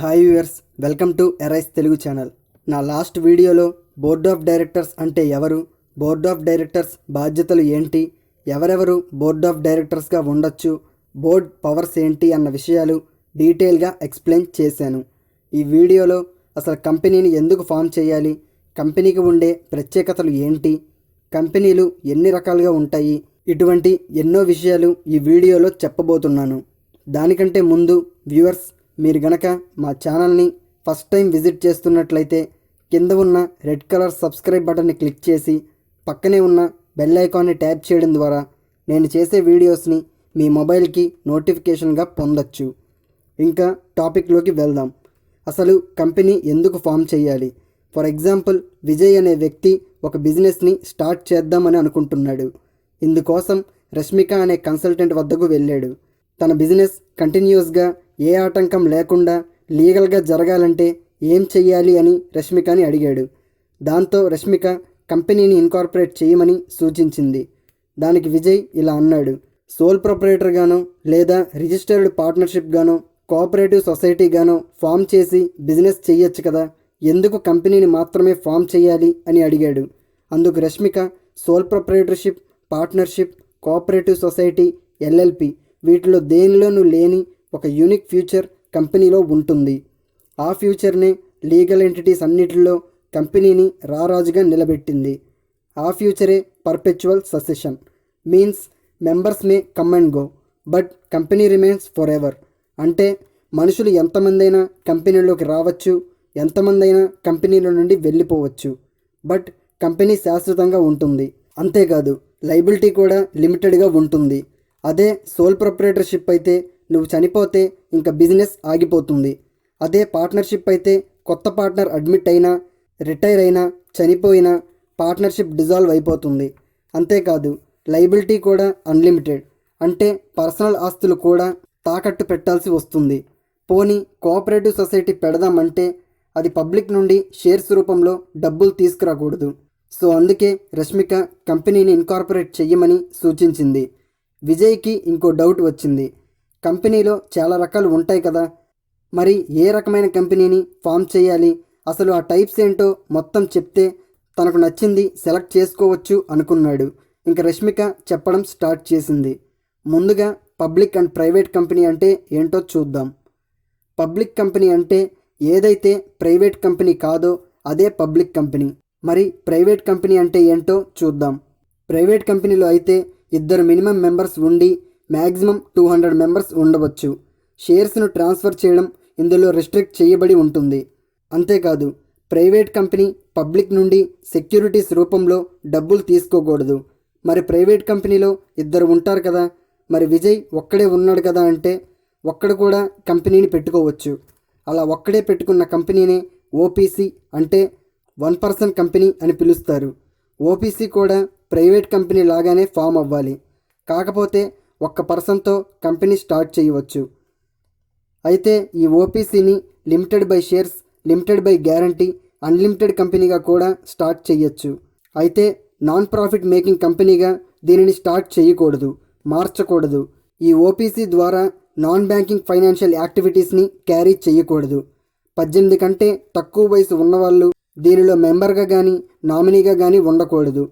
Hi viewers, welcome to AriseTelugu channel. నా last వీడియోలో board of directors అంటే ఎవరు, బోర్డ్ ఆఫ్ డైరెక్టర్స్ బాధ్యతలు ఏంటి, ఎవరెవరు బోర్డ్ ఆఫ్ డైరెక్టర్స్గా ఉండొచ్చు, బోర్డ్ పవర్స్ ఏంటి అన్న విషయాలు డీటెయిల్గా ఎక్స్ప్లెయిన్ చేశాను. ఈ వీడియోలో అసలు కంపెనీని ఎందుకు ఫామ్ చేయాలి, కంపెనీకి ఉండే ప్రత్యేకతలు ఏంటి, కంపెనీలు ఎన్ని రకాలుగా ఉంటాయి, ఇటువంటి ఎన్నో విషయాలు ఈ వీడియోలో చెప్పబోతున్నాను. దానికంటే ముందు వ్యూవర్స్, మీరు గనక మా ఛానల్ని ఫస్ట్ టైం విజిట్ చేస్తున్నట్లయితే కింద ఉన్న రెడ్ కలర్ సబ్స్క్రైబ్ బటన్ని క్లిక్ చేసి పక్కనే ఉన్న బెల్ ఐకాన్ని ట్యాప్ చేయడం ద్వారా నేను చేసే వీడియోస్ని మీ మొబైల్కి నోటిఫికేషన్గా పొందొచ్చు. ఇంకా టాపిక్లోకి వెళ్దాం. అసలు కంపెనీ ఎందుకు ఫామ్ చేయాలి? ఫర్ ఎగ్జాంపుల్, విజయ్ అనే వ్యక్తి ఒక బిజినెస్ని స్టార్ట్ చేద్దామని అనుకుంటున్నాడు. ఇందుకోసం రష్మిక అనే కన్సల్టెంట్ వద్దకు వెళ్ళాడు. తన బిజినెస్ కంటిన్యూస్గా ఏ ఆటంకం లేకుండా లీగల్గా జరగాలంటే ఏం చెయ్యాలి అని రష్మికని అడిగాడు. దాంతో రష్మిక కంపెనీని ఇన్కార్పొరేట్ చేయమని సూచించింది. దానికి విజయ్ ఇలా అన్నాడు: సోల్ ప్రొపరేటర్గానో లేదా రిజిస్టర్డ్ పార్ట్నర్షిప్గానో కోఆపరేటివ్ సొసైటీగానో ఫామ్ చేసి బిజినెస్ చెయ్యొచ్చు కదా, ఎందుకు కంపెనీని మాత్రమే ఫామ్ చేయాలి అని అడిగాడు. అందుకు Rashmika sole proprietorship, partnership, cooperative society, LLP వీటిలో దేనిలోనూ లేని ఒక యూనిక్ ఫ్యూచర్ కంపెనీలో ఉంటుంది. ఆ ఫ్యూచర్నే లీగల్ ఎంటిటీస్ అన్నిటిలో కంపెనీని రారాజుగా నిలబెట్టింది. ఆ ఫ్యూచరే perpetual succession. Means members may come and go but company remains forever. అంటే మనుషులు ఎంతమందైనా కంపెనీలోకి రావచ్చు, ఎంతమందైనా కంపెనీల నుండి వెళ్ళిపోవచ్చు, బట్ కంపెనీ శాశ్వతంగా ఉంటుంది. అంతేకాదు, లైబిలిటీ కూడా లిమిటెడ్గా ఉంటుంది. అదే సోల్ ప్రొపరేటర్షిప్ అయితే నువ్వు చనిపోతే ఇంకా బిజినెస్ ఆగిపోతుంది. అదే పార్ట్నర్షిప్ అయితే కొత్త పార్ట్నర్ అడ్మిట్ అయినా, రిటైర్ అయినా, చనిపోయినా పార్ట్నర్షిప్ డిజాల్వ్ అయిపోతుంది. అంతేకాదు, లైబిలిటీ కూడా అన్లిమిటెడ్. అంటే పర్సనల్ ఆస్తులు కూడా తాకట్టు పెట్టాల్సి వస్తుంది. పోనీ కోఆపరేటివ్ సొసైటీ పెడదామంటే అది పబ్లిక్ నుండి షేర్స్ రూపంలో డబ్బులు తీసుకురాకూడదు. సో అందుకే రష్మిక కంపెనీని ఇన్కార్పొరేట్ చెయ్యమని సూచించింది. విజయ్కి ఇంకో డౌట్ వచ్చింది. కంపెనీలో చాలా రకాలు ఉంటాయి కదా, మరి ఏ రకమైన కంపెనీని ఫామ్ చేయాలి, అసలు ఆ టైప్స్ ఏంటో మొత్తం చెప్తే తనకు నచ్చింది సెలెక్ట్ చేసుకోవచ్చు అనుకున్నాడు. ఇంకా రష్మిక చెప్పడం స్టార్ట్ చేసింది. ముందుగా పబ్లిక్ అండ్ ప్రైవేట్ కంపెనీ అంటే ఏంటో చూద్దాం. పబ్లిక్ కంపెనీ అంటే ఏదైతే ప్రైవేట్ కంపెనీ కాదో అదే పబ్లిక్ కంపెనీ. మరి ప్రైవేట్ కంపెనీ అంటే ఏంటో చూద్దాం. ప్రైవేట్ కంపెనీలో అయితే 2 మినిమం మెంబర్స్ ఉండి మ్యాక్సిమం 200 మెంబర్స్ ఉండవచ్చు. షేర్స్ను ట్రాన్స్ఫర్ చేయడం ఇందులో రెస్ట్రిక్ట్ చేయబడి ఉంటుంది. అంతేకాదు, ప్రైవేట్ కంపెనీ పబ్లిక్ నుండి సెక్యూరిటీస్ రూపంలో డబ్బులు తీసుకోకూడదు. మరి ప్రైవేట్ కంపెనీలో 2 ఉంటారు కదా, మరి విజయ్ ఒక్కడే ఉన్నాడు కదా అంటే ఒక్కడు కూడా కంపెనీని పెట్టుకోవచ్చు. అలా ఒక్కడే పెట్టుకున్న కంపెనీనే OPC అంటే 1 పర్సన్ కంపెనీ అని పిలుస్తారు. OPC కూడా ప్రైవేట్ కంపెనీ లాగానే ఫామ్ అవ్వాలి. కాకపోతే 1 పర్సన్తో కంపెనీ స్టార్ట్ చేయవచ్చు. అయితే ఈ OPCని limited by shares, limited by guarantee, unlimited కంపెనీగా కూడా స్టార్ట్ చేయొచ్చు. అయితే నాన్ ప్రాఫిట్ మేకింగ్ కంపెనీగా దీనిని స్టార్ట్ చేయకూడదు, మార్చకూడదు. ఈ OPC ద్వారా నాన్ బ్యాంకింగ్ ఫైనాన్షియల్ యాక్టివిటీస్ని క్యారీ చేయకూడదు. 18 కంటే తక్కువ వయసు ఉన్నవాళ్ళు దీనిలో మెంబర్గా కానీ నామినీగా కానీ ఉండకూడదు.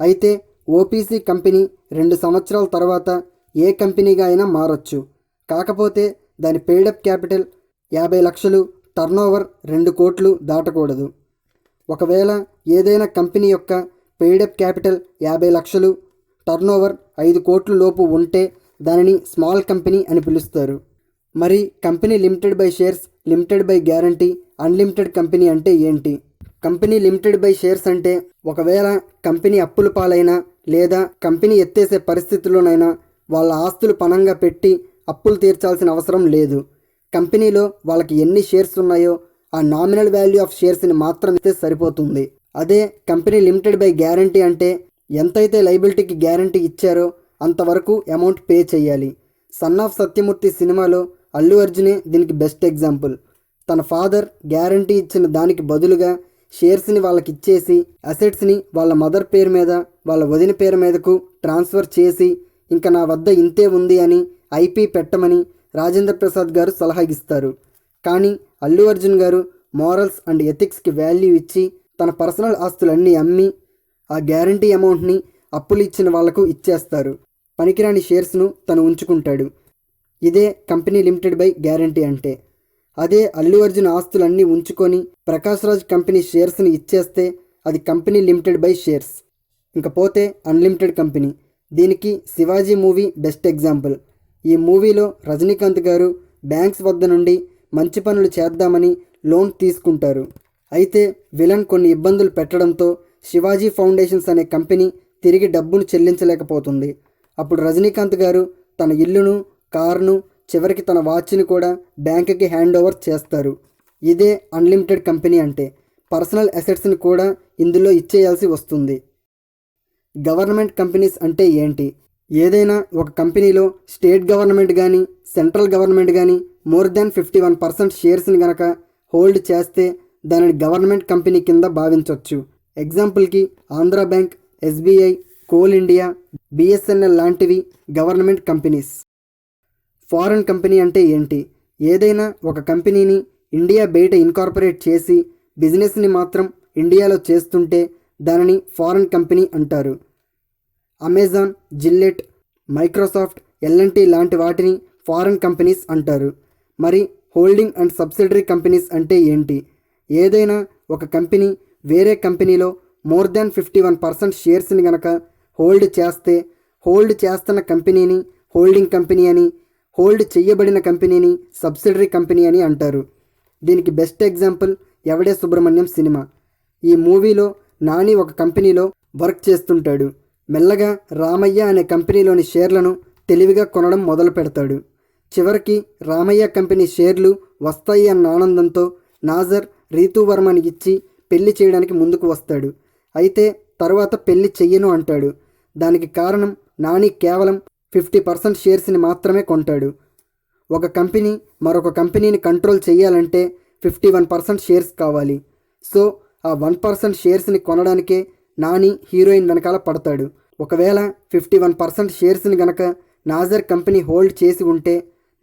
అయితే OPC కంపెనీ 2 సంవత్సరాల తర్వాత ఏ కంపెనీగా అయినా మారొచ్చు. కాకపోతే దాని పెయిడప్ క్యాపిటల్ 50 లక్షలు, టర్నోవర్ 2 కోట్లు దాటకూడదు. ఒకవేళ ఏదైనా కంపెనీ యొక్క పెయిడప్ క్యాపిటల్ 50 లక్షలు, టర్నోవర్ 5 కోట్ల లోపు ఉంటే దానిని స్మాల్ కంపెనీ అని పిలుస్తారు. మరి company limited by shares, limited by guarantee, unlimited company అంటే ఏంటి? కంపెనీ లిమిటెడ్ బై షేర్స్ అంటే ఒకవేళ కంపెనీ అప్పుల పాలైనా లేదా కంపెనీ ఎత్తేసే పరిస్థితుల్లోనైనా వాళ్ళ ఆస్తులు పణంగా పెట్టి అప్పులు తీర్చాల్సిన అవసరం లేదు. కంపెనీలో వాళ్ళకి ఎన్ని షేర్స్ ఉన్నాయో ఆ నామినల్ వాల్యూ ఆఫ్ షేర్స్ని మాత్రం ఇస్తే సరిపోతుంది. అదే కంపెనీ లిమిటెడ్ బై గ్యారంటీ అంటే ఎంతైతే లైబిలిటీకి గ్యారంటీ ఇచ్చారో అంతవరకు అమౌంట్ పే చేయాలి. సన్ ఆఫ్ సత్యమూర్తి సినిమాలో అల్లు అర్జునే దీనికి బెస్ట్ ఎగ్జాంపుల్. తన ఫాదర్ గ్యారంటీ ఇచ్చిన దానికి బదులుగా షేర్స్ని వాళ్ళకి ఇచ్చేసి అసెట్స్ని వాళ్ళ మదర్ పేరు మీద, వాళ్ళ వదిన పేరు మీదకు ట్రాన్స్ఫర్ చేసి ఇంకా నా వద్ద ఇంతే ఉంది అని IP పెట్టమని రాజేంద్ర ప్రసాద్ గారు సలహా ఇస్తారు. కానీ అల్లు అర్జున్ గారు మోరల్స్ అండ్ ఎథిక్స్కి వాల్యూ ఇచ్చి తన పర్సనల్ ఆస్తులన్నీ అమ్మి ఆ గ్యారంటీ అమౌంట్ని అప్పులు ఇచ్చిన వాళ్లకు ఇచ్చేస్తారు. పనికిరాని షేర్స్ను తను ఉంచుకుంటాడు. ఇదే కంపెనీ లిమిటెడ్ బై గ్యారంటీ అంటే. అదే అల్లు అర్జున్ ఆస్తులన్నీ ఉంచుకొని ప్రకాష్ రాజ్ కంపెనీ షేర్స్ని ఇచ్చేస్తే అది కంపెనీ లిమిటెడ్ బై షేర్స్. ఇంకపోతే అన్లిమిటెడ్ కంపెనీ. దీనికి శివాజీ మూవీ బెస్ట్ ఎగ్జాంపుల్. ఈ మూవీలో రజనీకాంత్ గారు బ్యాంక్స్ వద్ద నుండి మంచి పనులు చేద్దామని లోన్ తీసుకుంటారు. అయితే విలన్ కొన్ని ఇబ్బందులు పెట్టడంతో శివాజీ ఫౌండేషన్స్ అనే కంపెనీ తిరిగి డబ్బును చెల్లించలేకపోతుంది. అప్పుడు రజనీకాంత్ గారు తన ఇల్లును, కారును, చివరికి తన వాచ్ని కూడా బ్యాంకుకి హ్యాండ్ ఓవర్ చేస్తారు. ఇదే అన్లిమిటెడ్ కంపెనీ అంటే. పర్సనల్ అసెట్స్ని కూడా ఇందులో ఇచ్చేయాల్సి వస్తుంది. గవర్నమెంట్ కంపెనీస్ అంటే ఏంటి? ఏదైనా ఒక కంపెనీలో స్టేట్ గవర్నమెంట్ కానీ సెంట్రల్ గవర్నమెంట్ కానీ మోర్ దాన్ 51% షేర్స్ని గనక హోల్డ్ చేస్తే దానిని గవర్నమెంట్ కంపెనీ కింద భావించవచ్చు. ఎగ్జాంపుల్కి Andhra bank, SBI, coal India, BSNL లాంటివి గవర్నమెంట్ కంపెనీస్. ఫారెన్ కంపెనీ అంటే ఏంటి? ఏదైనా ఒక కంపెనీని ఇండియా బయట ఇన్కార్పొరేట్ చేసి బిజినెస్ని మాత్రం ఇండియాలో చేస్తుంటే దానిని ఫారెన్ కంపెనీ అంటారు. అమెజాన్, జిల్లెట్, మైక్రోసాఫ్ట్, ఎల్ఎన్టీ లాంటి వాటిని ఫారెన్ కంపెనీస్ అంటారు. మరి హోల్డింగ్ అండ్ సబ్సిడరీ కంపెనీస్ అంటే ఏంటి? ఏదైనా ఒక కంపెనీ వేరే కంపెనీలో మోర్ దాన్ 51% షేర్స్ని గనక హోల్డ్ చేస్తే హోల్డ్ చేస్తున్న కంపెనీని హోల్డింగ్ కంపెనీ అని, హోల్డ్ చేయబడిన కంపెనీని సబ్సిడరీ కంపెనీ అని అంటారు. దీనికి బెస్ట్ ఎగ్జాంపుల్ ఎవడే సుబ్రహ్మణ్యం సినిమా. ఈ మూవీలో నాని ఒక కంపెనీలో వర్క్ చేస్తుంటాడు. మెల్లగా రామయ్య అనే కంపెనీలోని షేర్లను తెలివిగా కొనడం మొదలు పెడతాడు. చివరికి రామయ్య కంపెనీ షేర్లు వస్తాయి అన్న ఆనందంతో నాజర్ రీతూ వర్మని ఇచ్చి పెళ్లి చేయడానికి ముందుకు వస్తాడు. అయితే తర్వాత పెళ్లి చెయ్యను అంటాడు. దానికి కారణం నాని కేవలం 50% షేర్స్ని మాత్రమే కొంటాడు. ఒక కంపెనీ మరొక కంపెనీని కంట్రోల్ చేయాలంటే 51% షేర్స్ కావాలి. సో ఆ 1% షేర్స్ని కొనడానికే నాని హీరోయిన్ వెనకాల పడతాడు. ఒకవేళ 51% షేర్స్ని గనక నాజర్ కంపెనీ హోల్డ్ చేసి ఉంటే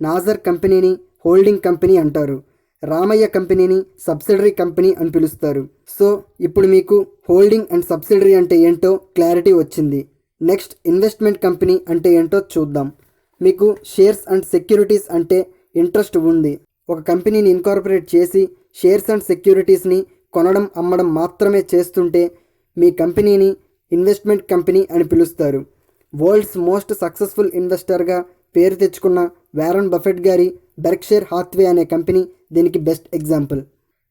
నాజర్ కంపెనీని హోల్డింగ్ కంపెనీ అంటారు. రామయ్య కంపెనీని సబ్సిడరీ కంపెనీ అని పిలుస్తారు. సో ఇప్పుడు మీకు హోల్డింగ్ అండ్ సబ్సిడరీ అంటే ఏంటో క్లారిటీ వచ్చింది. నెక్స్ట్ ఇన్వెస్ట్మెంట్ కంపెనీ అంటే ఏంటో చూద్దాం. మీకు షేర్స్ అండ్ సెక్యూరిటీస్ అంటే ఇంట్రెస్ట్ ఉంది. ఒక కంపెనీని ఇన్కార్పొరేట్ చేసి షేర్స్ అండ్ సెక్యూరిటీస్ని కొనడం, అమ్మడం మాత్రమే చేస్తుంటే మీ కంపెనీని ఇన్వెస్ట్మెంట్ కంపెనీ అని పిలుస్తారు. వరల్డ్స్ మోస్ట్ సక్సెస్ఫుల్ ఇన్వెస్టర్గా పేరు తెచ్చుకున్న వారన్ బఫెట్ గారి బెర్క్షైర్ హాత్వే అనే కంపెనీ దీనికి best example.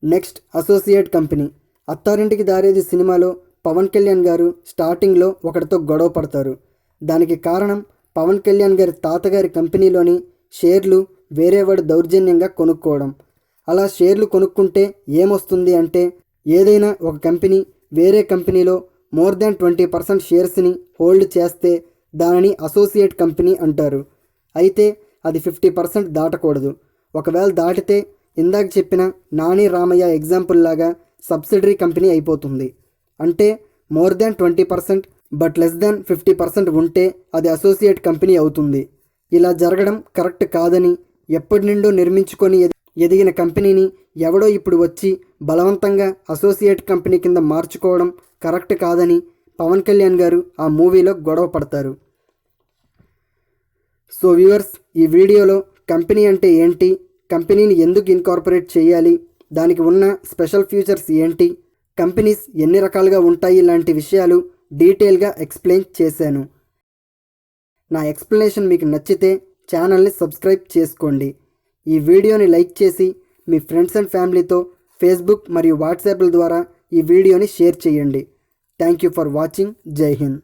Next associate company. Attarintiki Daredi సినిమాలో పవన్ కళ్యాణ్ గారు స్టార్టింగ్లో ఒకరితో గొడవ పడతారు. దానికి కారణం పవన్ కళ్యాణ్ గారి తాతగారి కంపెనీలోని షేర్లు వేరేవాడు దౌర్జన్యంగా కొనుక్కోవడం. అలా షేర్లు కొనుక్కుంటే ఏమొస్తుంది అంటే ఏదైనా ఒక కంపెనీ వేరే కంపెనీలో మోర్ దాన్ 20% షేర్స్ని హోల్డ్ చేస్తే దానిని అసోసియేట్ కంపెనీ అంటారు. అయితే అది 50% దాటకూడదు. ఒకవేళ దాటితే ఇందాక చెప్పిన నాని రామయ్య ఎగ్జాంపుల్ లాగా సబ్సిడరీ కంపెనీ అయిపోతుంది. అంటే more than 20% but less than 50% ఉంటే అది అసోసియేట్ కంపెనీ అవుతుంది. ఇలా జరగడం కరెక్ట్ కాదని, ఎప్పటి నుండో నిర్మించుకొని ఎదిగిన కంపెనీని ఎవడో ఇప్పుడు వచ్చి బలవంతంగా అసోసియేట్ కంపెనీ కింద మార్చుకోవడం కరెక్ట్ కాదని పవన్ కళ్యాణ్ గారు ఆ మూవీలో గొడవ పడతారు. సో వ్యూవర్స్, ఈ వీడియోలో కంపెనీ అంటే ఏంటి, కంపెనీని ఎందుకు ఇన్కార్పొరేట్ చేయాలి, దానికి ఉన్న స్పెషల్ ఫీచర్స్ ఏంటి, కంపెనీస్ ఎన్ని రకాలుగా ఉంటాయి లాంటి విషయాలు డీటెయిల్గా ఎక్స్ప్లెయిన్ చేశాను. నా ఎక్స్ప్లెనేషన్ మీకు నచ్చితే ఛానల్ని సబ్స్క్రైబ్ చేసుకోండి. ఈ వీడియోని లైక్ చేసి మీ ఫ్రెండ్స్ అండ్ ఫ్యామిలీతో ఫేస్బుక్ మరియు వాట్సాప్ల ద్వారా ఈ వీడియోని షేర్ చేయండి. Thank you for watching. జై హింద్.